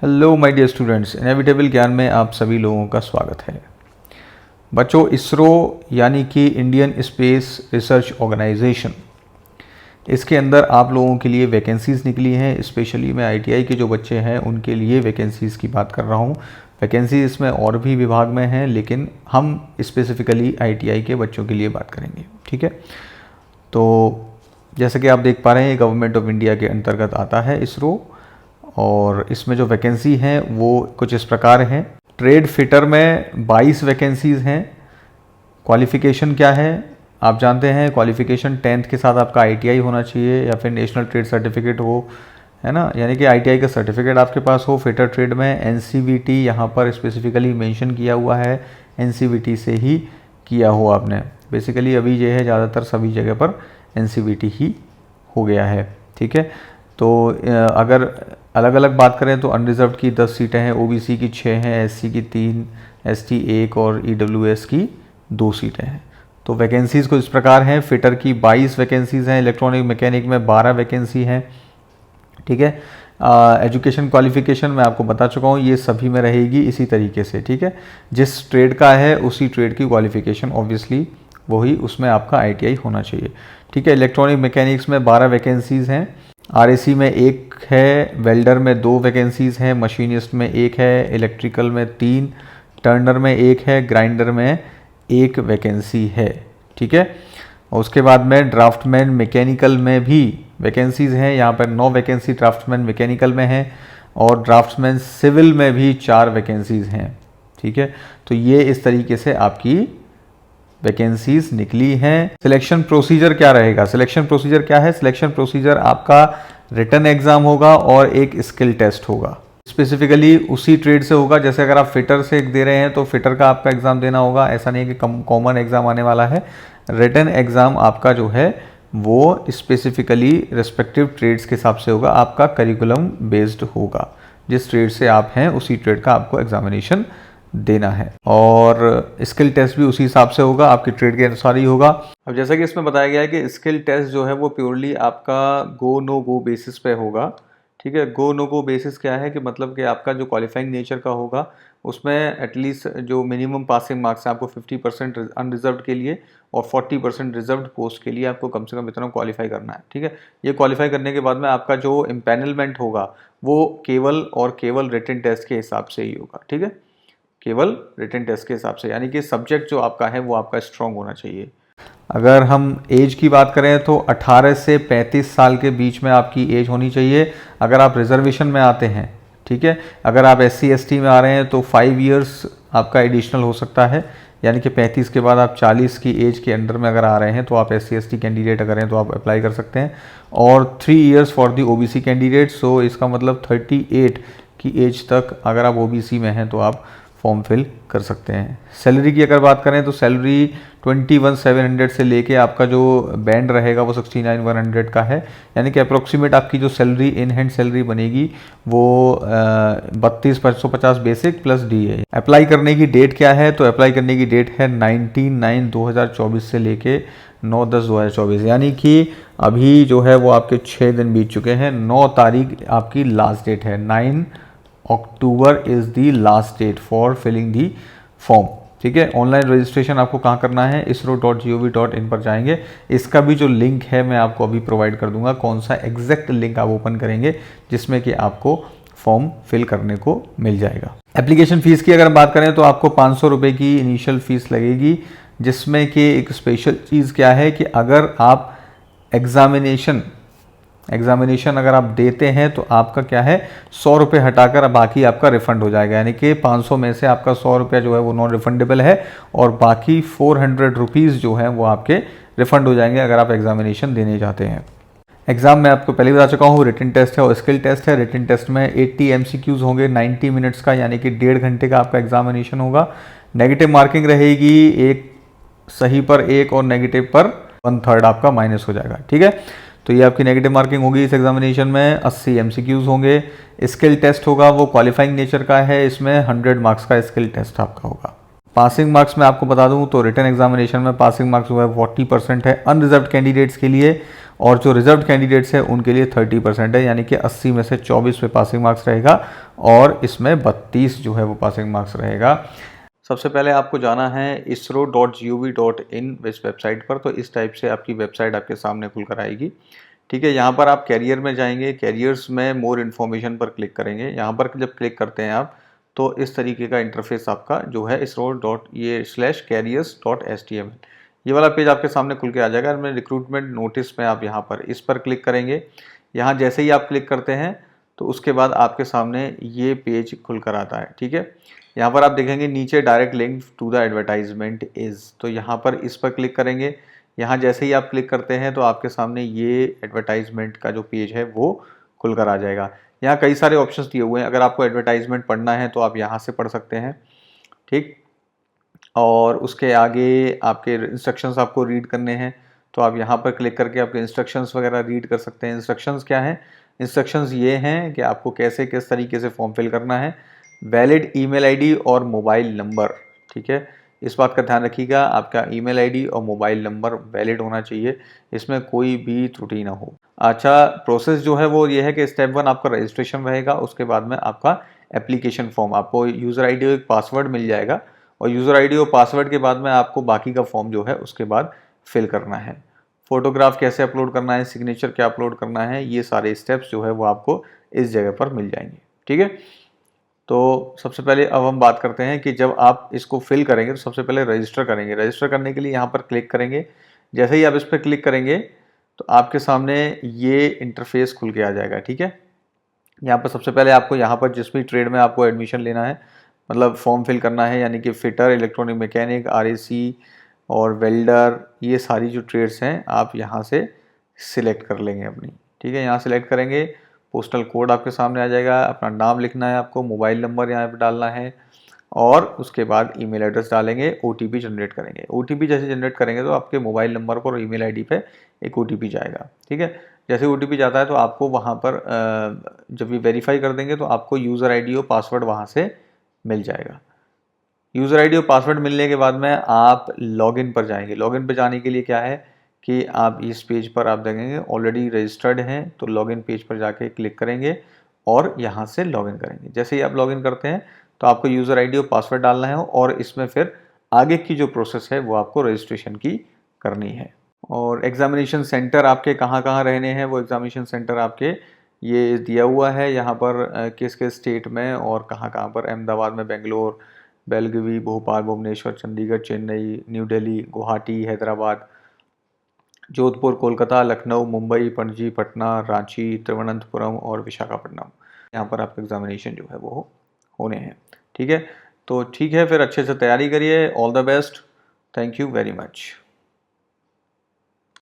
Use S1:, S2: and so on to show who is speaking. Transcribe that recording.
S1: Hello my dear students, inevitable ज्ञान में आप सभी लोगों का स्वागत है। बच्चों, इसरो यानी कि इंडियन स्पेस रिसर्च ऑर्गेनाइजेशन, इसके अंदर आप लोगों के लिए वैकेंसीज़ निकली हैं। स्पेशली मैं आईटीआई के जो बच्चे हैं उनके लिए वैकेंसीज़ की बात कर रहा हूँ। वैकेंसी इसमें और भी विभाग में हैं, लेकिन हम स्पेसिफिकली आईटीआई के बच्चों के लिए बात करेंगे। ठीक है, तो जैसे कि आप देख पा रहे हैं, गवर्नमेंट ऑफ इंडिया के अंतर्गत आता है इसरो, और इसमें जो वैकेंसी हैं वो कुछ इस प्रकार हैं। ट्रेड फिटर में 22 वैकेंसीज़ हैं। क्वालिफ़िकेशन क्या है आप जानते हैं, क्वालिफ़िकेशन 10th के साथ आपका आईटीआई होना चाहिए या फिर नेशनल ट्रेड सर्टिफिकेट हो, है ना, यानी कि आईटीआई का सर्टिफिकेट आपके पास हो। फिटर ट्रेड में एनसीवीटी यहाँ पर स्पेसिफिकली मेंशन किया हुआ है, एनसीवीटी से ही किया हो आपने। बेसिकली अभी ये है ज़्यादातर सभी जगह पर एनसीवीटी ही हो गया है। ठीक है, तो अगर अलग अलग बात करें तो अनरिजर्व्ड की 10 सीटें हैं, ओबीसी की 6 हैं, एससी की 3, एसटी 1 और ईडब्ल्यूएस की 2 सीटें हैं। तो वैकेंसीज़ कुछ इस प्रकार हैं। फिटर की 22 वैकेंसीज़ हैं, इलेक्ट्रॉनिक मैकेनिक में 12 वैकेंसी हैं। ठीक है, एजुकेशन क्वालिफिकेशन मैं आपको बता चुका हूँ, ये सभी में रहेगी इसी तरीके से। ठीक है, जिस ट्रेड का है उसी ट्रेड की क्वालिफिकेशन ऑब्वियसली वही, उसमें आपका आईटीआई होना चाहिए। ठीक है, इलेक्ट्रॉनिक मैकेनिक्स में 12 वैकेंसीज़ हैं, आरएसी में 1 है, वेल्डर में 2 वैकेंसीज़ हैं, मशीनिस्ट में 1 है, इलेक्ट्रिकल में 3, टर्नर में 1 है, ग्राइंडर में 1 वैकेंसी है। ठीक है, और उसके बाद में ड्राफ्टमैन मैकेनिकल में भी वैकेंसीज़ हैं। यहाँ पर 9 वैकेंसी ड्राफ्टमैन मैकेनिकल में है, और ड्राफ्टमैन सिविल में भी 4 वैकेंसीज़ हैं। ठीक है, तो ये इस तरीके से आपकी वैकेंसीज निकली हैं। सिलेक्शन प्रोसीजर क्या रहेगा? सिलेक्शन प्रोसीजर क्या है? सिलेक्शन प्रोसीजर आपका रिटन एग्जाम होगा और एक स्किल टेस्ट होगा। स्पेसिफिकली उसी ट्रेड से होगा। जैसे अगर आप फिटर से दे रहे हैं तो फिटर का आपका एग्जाम देना होगा, ऐसा नहीं है कि कॉमन एग्जाम आने वाला है। रिटन एग्जाम आपका जो है वो स्पेसिफिकली रिस्पेक्टिव ट्रेड्स के हिसाब से होगा, आपका करिकुलम बेस्ड होगा। जिस ट्रेड से आप हैं उसी ट्रेड का आपको एग्जामिनेशन देना है, और स्किल टेस्ट भी उसी हिसाब से होगा, आपकी ट्रेड के अनुसार ही होगा। अब जैसा कि इसमें बताया गया है कि स्किल टेस्ट जो है वो प्योरली आपका गो नो गो बेसिस पे होगा। ठीक है, गो नो गो बेसिस क्या है कि मतलब कि आपका जो क्वालिफाइंग नेचर का होगा उसमें एटलीस्ट जो मिनिमम पासिंग मार्क्स हैं आपको 50% अनरिजर्व्ड के लिए और 40% रिजर्व्ड पोस्ट के लिए आपको कम से कम इतना क्वालिफाई करना है। ठीक है, ये क्वालिफाई करने के बाद में आपका जो इम्पैनलमेंट होगा वो केवल और केवल रिटन टेस्ट के हिसाब से ही होगा। ठीक है, केवल रिटन टेस्ट के हिसाब से, यानी कि सब्जेक्ट जो आपका है वो आपका स्ट्रॉन्ग होना चाहिए। अगर हम एज की बात करें तो 18 से 35 साल के बीच में आपकी एज होनी चाहिए अगर आप रिजर्वेशन में आते हैं। ठीक है, अगर आप SC ST में आ रहे हैं तो 5 इयर्स आपका एडिशनल हो सकता है, यानी कि 35 के बाद आप 40 की एज के अंडर में अगर आ रहे हैं तो आप SC ST कैंडिडेट अगर हैं तो आप अप्लाई कर सकते हैं, और 3 years for the OBC candidate. So इसका मतलब 38 की एज तक अगर आप OBC में हैं तो आप फॉर्म फिल कर सकते हैं। सैलरी की अगर बात करें तो सैलरी 21,700 से लेके आपका जो बैंड रहेगा वो 69,100 का है, यानी कि अप्रोक्सीमेट आपकी जो सैलरी इन हैंड सैलरी बनेगी वो 32,550 बेसिक प्लस DA। अप्लाई करने की डेट क्या है? तो अप्लाई करने की डेट है 19/9/2024 से लेके 9/10/2024, यानी कि अभी जो है वो आपके 6 दिन बीत चुके हैं। 9 तारीख आपकी लास्ट डेट है, 9 October is the last date for filling the form. ठीक है, ऑनलाइन रजिस्ट्रेशन आपको कहाँ करना है? isro.gov.in पर जाएंगे। इसका भी जो लिंक है मैं आपको अभी प्रोवाइड कर दूंगा, कौन सा एग्जैक्ट लिंक आप ओपन करेंगे जिसमें कि आपको फॉर्म फिल करने को मिल जाएगा। एप्लीकेशन फ़ीस की अगर बात करें तो आपको 500 रुपये की इनिशियल फ़ीस लगेगी, जिसमें कि एक स्पेशल चीज़ क्या है कि अगर आप एग्जामिनेशन अगर आप देते हैं तो आपका क्या है, 100 रुपये हटाकर बाकी आपका रिफंड हो जाएगा, यानी कि 500 में से आपका 100 रुपया जो है वो नॉन रिफंडेबल है, और बाकी 400 रुपीज़ जो हैं वो आपके रिफंड हो जाएंगे अगर आप एग्जामिनेशन देने जाते हैं। एग्जाम में आपको पहले बता चुका हूँ, रिटन टेस्ट है और स्किल टेस्ट है। रिटन टेस्ट में 80 MCQs होंगे 90 मिनट्स का, यानी कि 1.5 घंटे का आपका एग्जामिनेशन होगा। नेगेटिव मार्किंग रहेगी, एक सही पर 1 और नेगेटिव पर 1/3 आपका माइनस हो जाएगा। ठीक है, तो ये आपकी नेगेटिव मार्किंग होगी इस एग्जामिनेशन में। 80 MCQs होंगे। स्किल टेस्ट होगा वो क्वालिफाइंग नेचर का है, इसमें 100 मार्क्स का स्किल टेस्ट आपका होगा। पासिंग मार्क्स में आपको बता दूं तो रिटन एग्जामिनेशन में पासिंग मार्क्स जो है 40% है अनरिजर्व्ड कैंडिडेट्स के लिए, और जो रिजर्व कैंडिडेट्स हैं उनके लिए 30% है, यानी कि 80 में से 24 पे पासिंग मार्क्स रहेगा और इसमें 32 जो है वो पासिंग मार्क्स रहेगा। सबसे पहले आपको जाना है isro.gov.in इस वेबसाइट पर। तो इस टाइप से आपकी वेबसाइट आपके सामने खुल कर आएगी। ठीक है, यहाँ पर आप कैरियर में जाएंगे, कैरियर्स में मोर इन्फॉर्मेशन पर क्लिक करेंगे। यहाँ पर जब क्लिक करते हैं आप तो इस तरीके का इंटरफेस आपका जो है isro.ये/careers.html ये वाला पेज आपके सामने खुल के आ जाएगा। मैं रिक्रूटमेंट नोटिस में आप यहाँ पर इस पर क्लिक करेंगे। यहाँ जैसे ही आप क्लिक करते हैं तो उसके बाद आपके सामने ये पेज खुल कर आता है। ठीक है, यहाँ पर आप देखेंगे नीचे direct link to the advertisement is, तो यहाँ पर इस पर क्लिक करेंगे। यहाँ जैसे ही आप क्लिक करते हैं तो आपके सामने ये एडवर्टाइजमेंट का जो पेज है वो खुल कर आ जाएगा। यहाँ कई सारे ऑप्शंस दिए हुए हैं, अगर आपको एडवर्टाइजमेंट पढ़ना है तो आप यहाँ से पढ़ सकते हैं। ठीक, और उसके आगे आपके इंस्ट्रक्शंस आपको रीड करने हैं तो आप यहाँ पर क्लिक करके आपके इंस्ट्रक्शंस वगैरह रीड कर सकते हैं। इंस्ट्रक्शंस क्या हैं? इंस्ट्रक्शंस ये हैं कि आपको कैसे किस तरीके से फॉर्म फिल करना है। वैलिड ईमेल आईडी और मोबाइल नंबर, ठीक है, इस बात का ध्यान रखिएगा, आपका ईमेल आईडी और मोबाइल नंबर वैलिड होना चाहिए, इसमें कोई भी त्रुटि ना हो। अच्छा, प्रोसेस जो है वो ये है कि स्टेप 1 आपका रजिस्ट्रेशन रहेगा, उसके बाद में आपका एप्लीकेशन फॉर्म, आपको यूज़र आईडी और एक पासवर्ड मिल जाएगा और यूज़र आईडी और पासवर्ड के बाद में आपको बाकी का फॉर्म जो है उसके बाद फिल करना है। फोटोग्राफ कैसे अपलोड करना है, सिग्नेचर क्या अपलोड करना है, ये सारे स्टेप्स जो है वो आपको इस जगह पर मिल जाएंगे। ठीक है, तो सबसे पहले अब हम बात करते हैं कि जब आप इसको फिल करेंगे तो सबसे पहले रजिस्टर करेंगे। रजिस्टर करने के लिए यहाँ पर क्लिक करेंगे। जैसे ही आप इस पर क्लिक करेंगे तो आपके सामने ये इंटरफेस खुल के आ जाएगा। ठीक है, यहाँ पर सबसे पहले आपको यहाँ पर जिस भी ट्रेड में आपको एडमिशन लेना है, मतलब फॉर्म फिल करना है, यानी कि फिटर, इलेक्ट्रॉनिक मैकेनिक, RAC और वेल्डर, ये सारी जो ट्रेड्स हैं आप यहाँ से सिलेक्ट कर लेंगे अपनी। ठीक है, यहाँ सिलेक्ट करेंगे, पोस्टल कोड आपके सामने आ जाएगा, अपना नाम लिखना है आपको, मोबाइल नंबर यहाँ पे डालना है और उसके बाद ईमेल एड्रेस डालेंगे, OTP जनरेट करेंगे। OTP जैसे जनरेट करेंगे तो आपके मोबाइल नंबर पर और ईमेल आईडी पे एक OTP जाएगा। ठीक है, जैसे OTP जाता है तो आपको वहाँ पर जब ये वेरीफाई कर देंगे तो आपको यूज़र आईडी और पासवर्ड वहाँ से मिल जाएगा। यूज़र आईडी और पासवर्ड मिलने के बाद में आप लॉगिन पर जाएंगे। लॉगिन पर जाने के लिए क्या है कि आप इस पेज पर आप देखेंगे ऑलरेडी रजिस्टर्ड हैं, तो लॉगिन पेज पर जाके क्लिक करेंगे और यहाँ से लॉगिन करेंगे। जैसे ही आप लॉगिन करते हैं तो आपको यूज़र आईडी और पासवर्ड डालना है और इसमें फिर आगे की जो प्रोसेस है वो आपको रजिस्ट्रेशन की करनी है। और एग्जामिनेशन सेंटर आपके कहाँ कहाँ रहने हैं, वो एग्जामिनेशन सेंटर आपके ये दिया हुआ है यहाँ पर किस किस स्टेट में और कहाँ कहाँ पर। अहमदाबाद में, बेंगलोर, बेलगवी, भोपाल, भुवनेश्वर, चंडीगढ़, चेन्नई, न्यू दिल्ली, गुवाहाटी, हैदराबाद, जोधपुर, कोलकाता, लखनऊ, मुंबई, पणजी, पटना, रांची, तिरुवनंतपुरम और विशाखापट्टनम, यहाँ पर आपका एग्जामिनेशन जो है वो होने हैं। ठीक है, तो ठीक है, फिर अच्छे से तैयारी करिए। All the best, thank you very much.